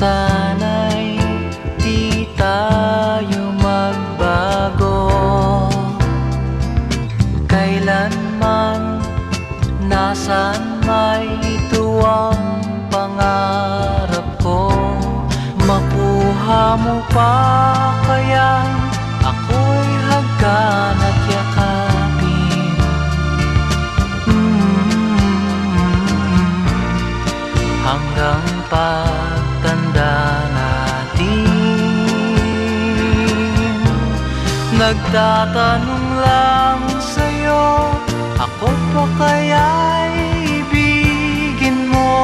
Sana'y di tayo magbago kailanman, nasaan may ito ang pangarap ko. Makuha mo pa kaya ako'y hagkan at yakapin. Hanggang pagtanda natin, nagtatanong lang sa'yo, ako pa kaya'y ibigin mo?